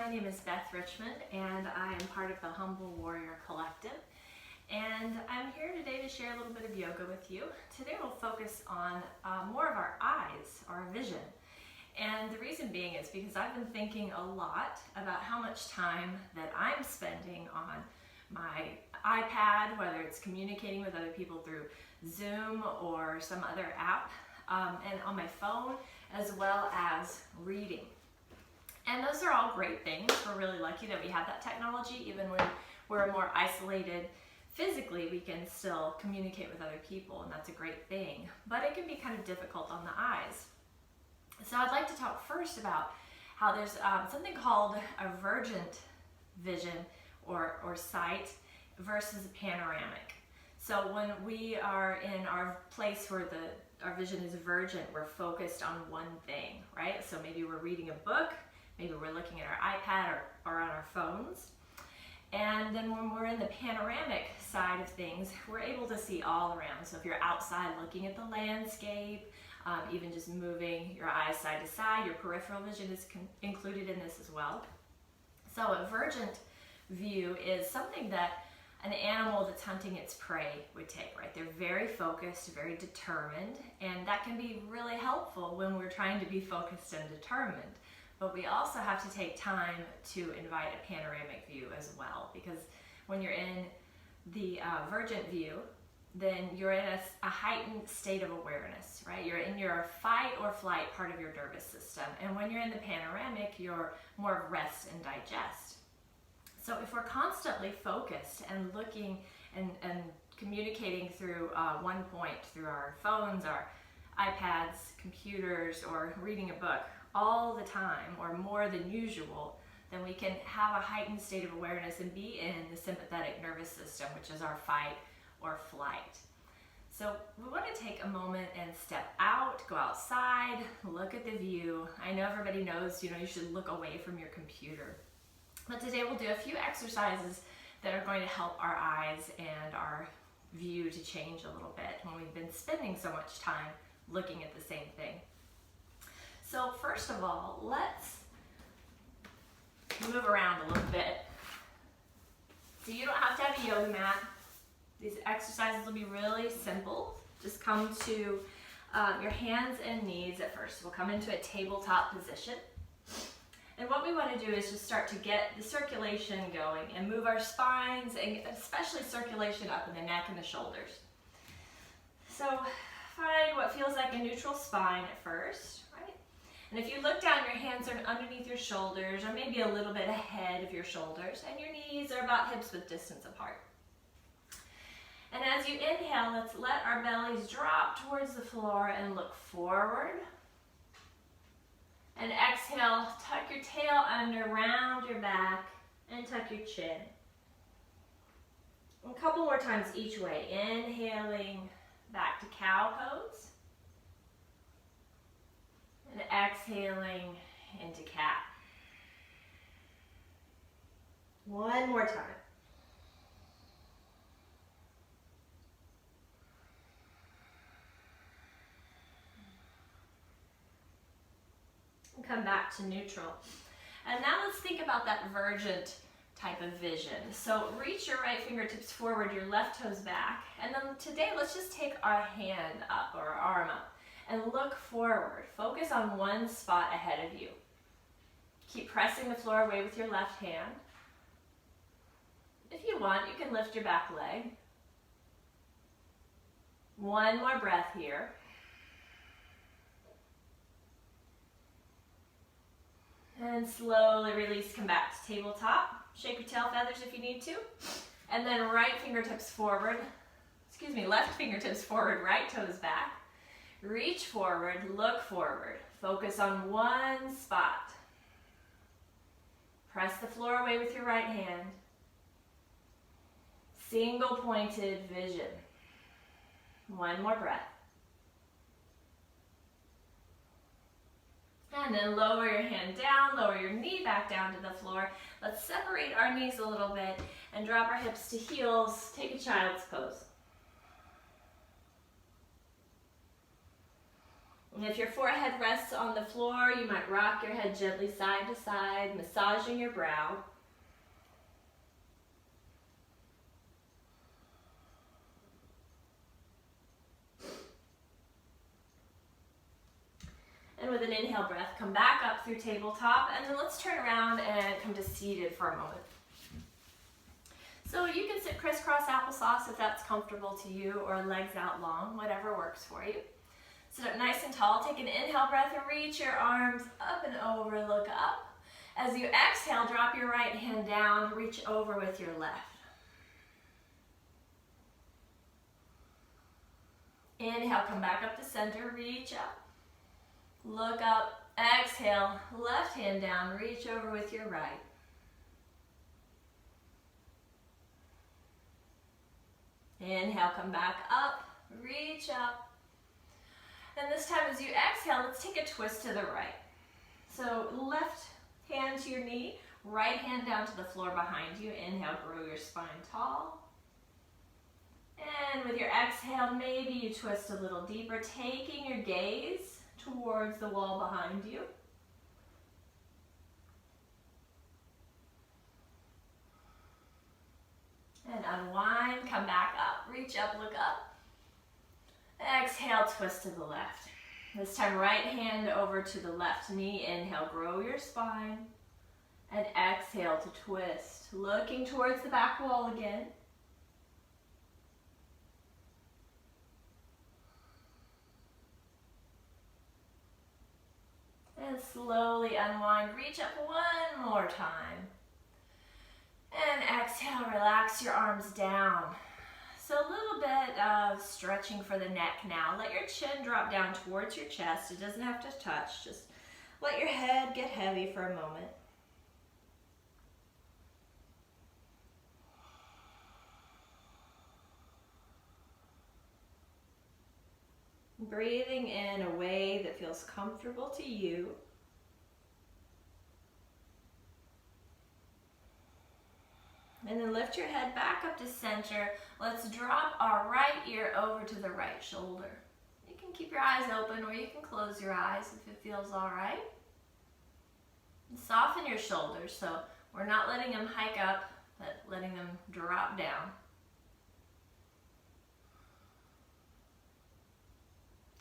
my name is Beth Richmond, and I am part of the Humble Warrior Collective. And I'm here today to share a little bit of yoga with you. Today we'll focus on more of our eyes, our vision. And the reason being is because I've been thinking a lot about how much time that I'm spending on my iPad, whether it's communicating with other people through Zoom or some other app, and on my phone, as well as reading. And those are all great things. We're really lucky that we have that technology. Even when we're more isolated physically, we can still communicate with other people, and that's a great thing. But it can be kind of difficult on the eyes. So I'd like to talk first about how there's something called a vergent vision or sight versus panoramic. So when we are in our place where our vision is vergent, we're focused on one thing, right? So maybe we're reading a book, maybe we're looking at our iPad or on our phones. And then when we're in the panoramic side of things, we're able to see all around. So if you're outside looking at the landscape, even just moving your eyes side to side, your peripheral vision is included in this as well. So a vergent view is something that an animal that's hunting its prey would take, right? They're very focused, very determined, and that can be really helpful when we're trying to be focused and determined. But we also have to take time to invite a panoramic view as well, because when you're in the vergent view, then you're in a heightened state of awareness, right? You're in your fight or flight part of your nervous system. And when you're in the panoramic, you're more rest and digest. So if we're constantly focused and looking and communicating through one point, through our phones, our iPads, computers, or reading a book all the time or more than usual, then we can have a heightened state of awareness and be in the sympathetic nervous system, which is our fight or flight. So we want to take a moment and step out, go outside, look at the view. I know everybody knows, you should look away from your computer. But today we'll do a few exercises that are going to help our eyes and our view to change a little bit when we've been spending so much time looking at the same thing. So first of all, let's move around a little bit. So you don't have to have a yoga mat. These exercises will be really simple. Just come to your hands and knees at first. We'll come into a tabletop position. And what we want to do is just start to get the circulation going and move our spines, and especially circulation up in the neck and the shoulders. So find what feels like a neutral spine at first, right? And if you look down, your hands are underneath your shoulders or maybe a little bit ahead of your shoulders, and your knees are about hips width distance apart. And as you inhale, let's let our bellies drop towards the floor and look forward. And exhale, tuck your tail under, round your back, and tuck your chin. A couple more times each way. Inhaling back to cow pose. And exhaling into cat. One more time. Come back to neutral. And now let's think about that vergent type of vision. So reach your right fingertips forward, your left toes back, and then today let's just take our hand up or our arm up and look forward. Focus on one spot ahead of you. Keep pressing the floor away with your left hand. If you want, you can lift your back leg. One more breath here. And slowly release, come back to tabletop. Shake your tail feathers if you need to. And then left fingertips forward, right toes back. Reach forward, look forward. Focus on one spot. Press the floor away with your right hand. Single pointed vision. One more breath. And then lower your hand down, lower your knee back down to the floor. Let's separate our knees a little bit and drop our hips to heels. Take a child's pose. And if your forehead rests on the floor, you might rock your head gently side to side, massaging your brow. And with an inhale breath, come back up through tabletop, and then let's turn around and come to seated for a moment. So you can sit crisscross applesauce if that's comfortable to you, or legs out long, whatever works for you. Sit up nice and tall. Take an inhale breath and reach your arms up and over, look up. As you exhale, drop your right hand down, reach over with your left. Inhale, come back up to center, reach up. Look up, exhale, left hand down, reach over with your right. Inhale, come back up, reach up. And this time as you exhale, let's take a twist to the right. So left hand to your knee, right hand down to the floor behind you. Inhale, grow your spine tall. And with your exhale, maybe you twist a little deeper, taking your gaze towards the wall behind you. And unwind, come back up, reach up, look up. Exhale, twist to the left. This time, right hand over to the left knee. Inhale, grow your spine. And exhale to twist, looking towards the back wall again. And slowly unwind, reach up one more time. And exhale, relax your arms down. So a little bit of stretching for the neck now. Let your chin drop down towards your chest. It doesn't have to touch. Just let your head get heavy for a moment. Breathing in a way that feels comfortable to you. And then lift your head back up to center. Let's drop our right ear over to the right shoulder. You can keep your eyes open or you can close your eyes if it feels all right. And soften your shoulders, so we're not letting them hike up, but letting them drop down.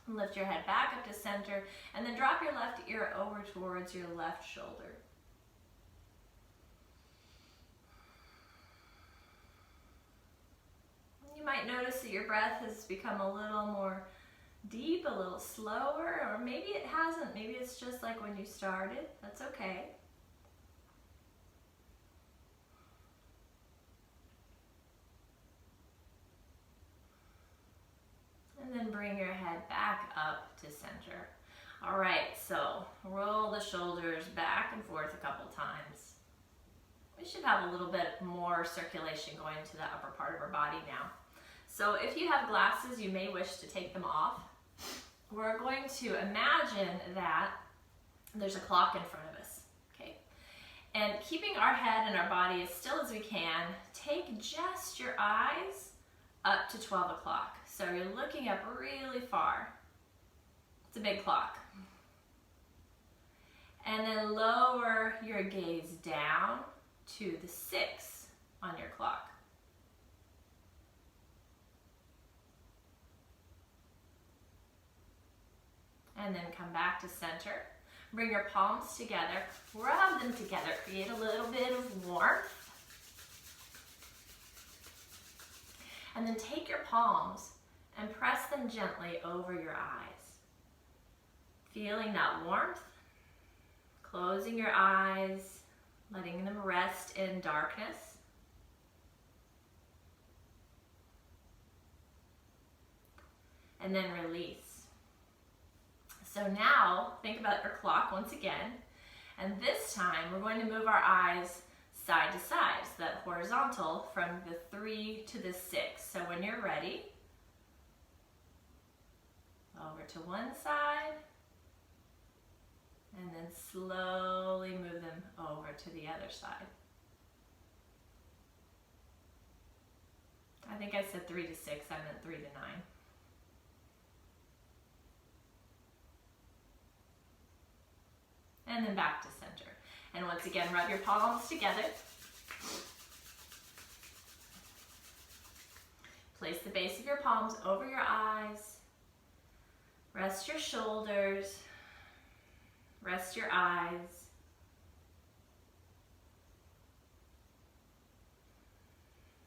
And lift your head back up to center, and then drop your left ear over towards your left shoulder. You might notice that your breath has become a little more deep, a little slower, or maybe it hasn't. Maybe it's just like when you started. That's okay. And then bring your head back up to center. All right, so roll the shoulders back and forth a couple times. We should have a little bit more circulation going to the upper part of our body now. So if you have glasses, you may wish to take them off. We're going to imagine that there's a clock in front of us, okay? And keeping our head and our body as still as we can, take just your eyes up to 12 o'clock. So you're looking up really far. It's a big clock. And then lower your gaze down to the 6 on your clock. And then come back to center. Bring your palms together, rub them together, create a little bit of warmth. And then take your palms and press them gently over your eyes. Feeling that warmth, closing your eyes, letting them rest in darkness. And then release. So now, think about your clock once again, and this time we're going to move our eyes side to side, so that horizontal from the 3 to the 6. So when you're ready, over to one side, and then slowly move them over to the other side. I think I said 3 to 6, I meant 3 to 9. and then back to center. And once again, rub your palms together. Place the base of your palms over your eyes. Rest your shoulders. Rest your eyes.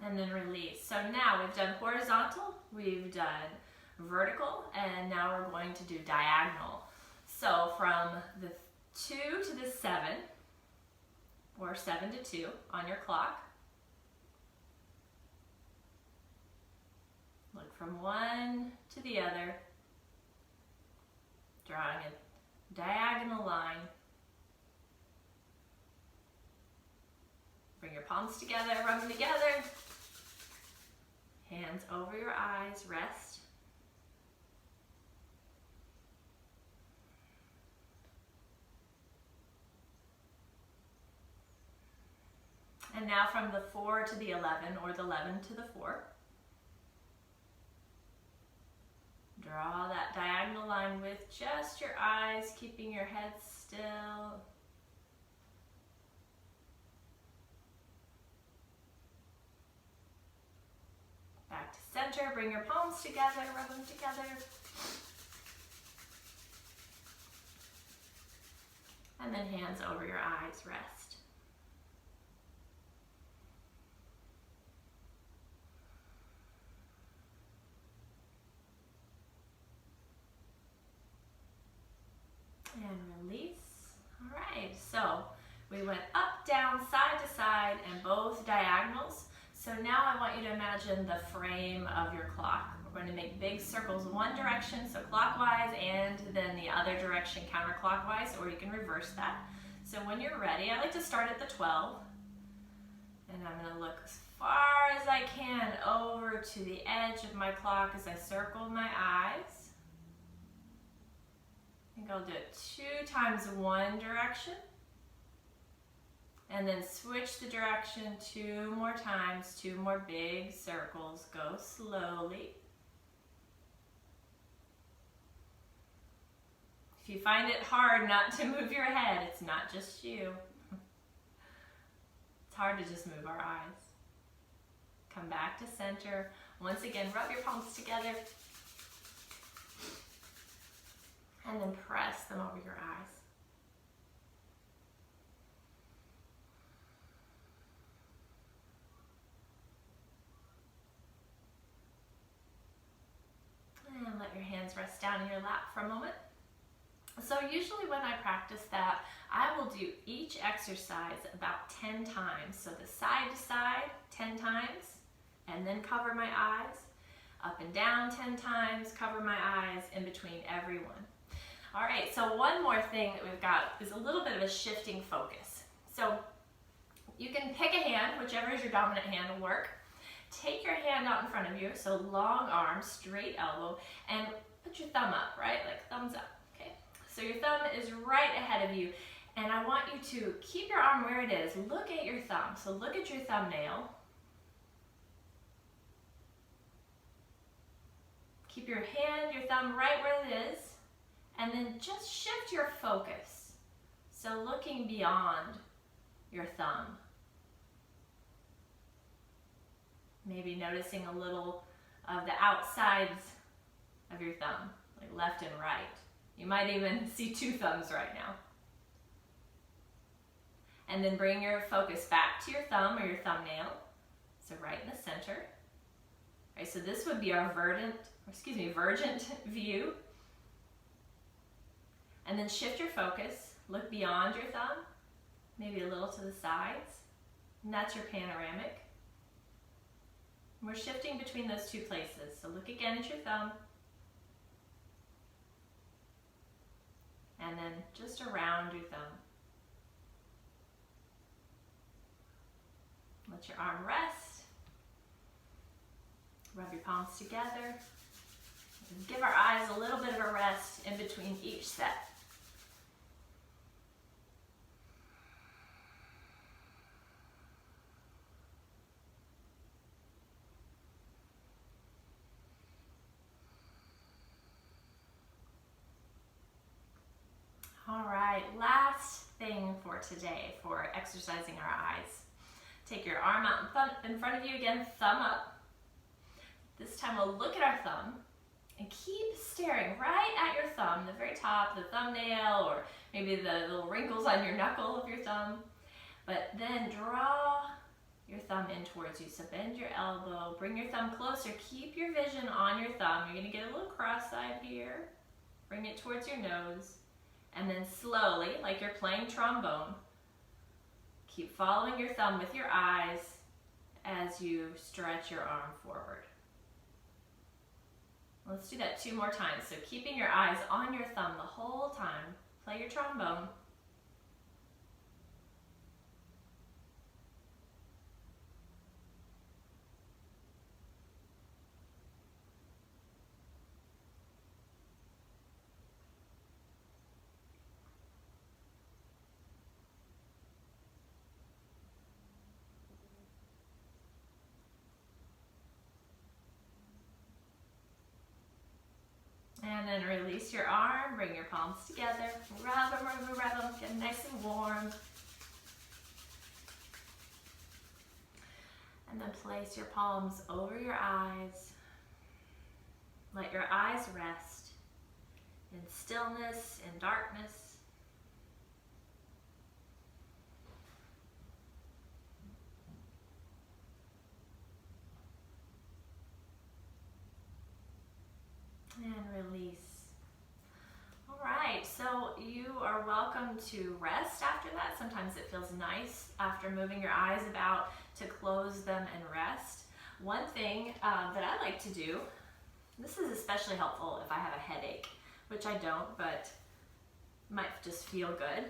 And then release. So now we've done horizontal, we've done vertical, and now we're going to do diagonal. So from the 2 to the 7, or 7 to 2 on your clock. Look from one to the other, drawing a diagonal line. Bring your palms together, rub them together. Hands over your eyes, rest. And now from the 4 to the 11, or the 11 to the 4. Draw that diagonal line with just your eyes, keeping your head still. Back to center, bring your palms together, rub them together. And then hands over your eyes, rest. And release. All right, so we went up, down, side to side, and both diagonals. So now I want you to imagine the frame of your clock. We're going to make big circles one direction, so clockwise, and then the other direction counterclockwise, or you can reverse that. So when you're ready, I like to start at the 12, and I'm going to look as far as I can over to the edge of my clock as I circle my eyes. I think I'll do it 2 times one direction, and then switch the direction 2 more times, 2 more big circles. Go slowly. If you find it hard not to move your head, it's not just you. It's hard to just move our eyes. Come back to center. Once again, rub your palms together. And then press them over your eyes. And let your hands rest down in your lap for a moment. So usually when I practice that, I will do each exercise about 10 times. So the side to side 10 times, and then cover my eyes. Up and down 10 times, cover my eyes, in between every one. All right, so one more thing that we've got is a little bit of a shifting focus. So you can pick a hand, whichever is your dominant hand will work. Take your hand out in front of you, so long arm, straight elbow, and put your thumb up, right? Like thumbs up, okay? So your thumb is right ahead of you, and I want you to keep your arm where it is. Look at your thumb, so look at your thumbnail. Keep your hand, your thumb right where it is. And then just shift your focus. So looking beyond your thumb. Maybe noticing a little of the outsides of your thumb, like left and right. You might even see 2 thumbs right now. And then bring your focus back to your thumb or your thumbnail. So right in the center. All right, so this would be our vergent view. And then shift your focus, look beyond your thumb, maybe a little to the sides, and that's your panoramic. And we're shifting between those 2 places, so look again at your thumb, and then just around your thumb. Let your arm rest, rub your palms together, and give our eyes a little bit of a rest in between each set. All right, last thing for today for exercising our eyes. Take your arm out in front of you again, thumb up. This time we'll look at our thumb and keep staring right at your thumb, the very top, the thumbnail, or maybe the little wrinkles on your knuckle of your thumb. But then draw your thumb in towards you. So bend your elbow, bring your thumb closer, keep your vision on your thumb. You're gonna get a little cross-eyed here. Bring it towards your nose. And then slowly, like you're playing trombone, keep following your thumb with your eyes as you stretch your arm forward. Let's do that 2 more times. So keeping your eyes on your thumb the whole time. Play your trombone. And then release your arm, bring your palms together, rub them, get nice and warm. And then place your palms over your eyes. Let your eyes rest in stillness, in darkness. And release. All right, so you are welcome to rest after that. Sometimes it feels nice after moving your eyes about to close them and rest. One thing that I like to do, this is especially helpful if I have a headache, which I don't, but might just feel good.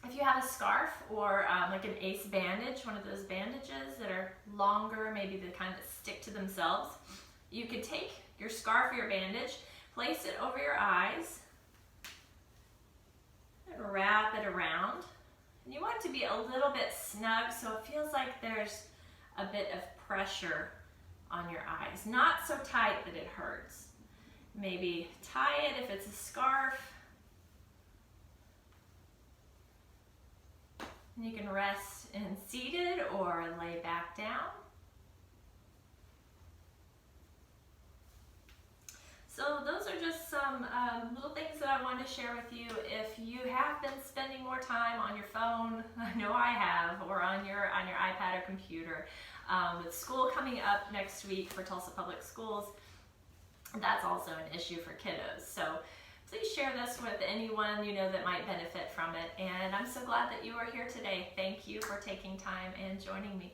If you have a scarf or like an ace bandage, one of those bandages that are longer, maybe the kind that stick to themselves, you could take your scarf or your bandage, place it over your eyes, and wrap it around. And you want it to be a little bit snug so it feels like there's a bit of pressure on your eyes. Not so tight that it hurts. Maybe tie it if it's a scarf. And you can rest in seated or lay back down. So those are just some little things that I wanted to share with you. If you have been spending more time on your phone, I know I have, or on your iPad or computer, with school coming up next week for Tulsa Public Schools, that's also an issue for kiddos. So please share this with anyone you know that might benefit from it. And I'm so glad that you are here today. Thank you for taking time and joining me.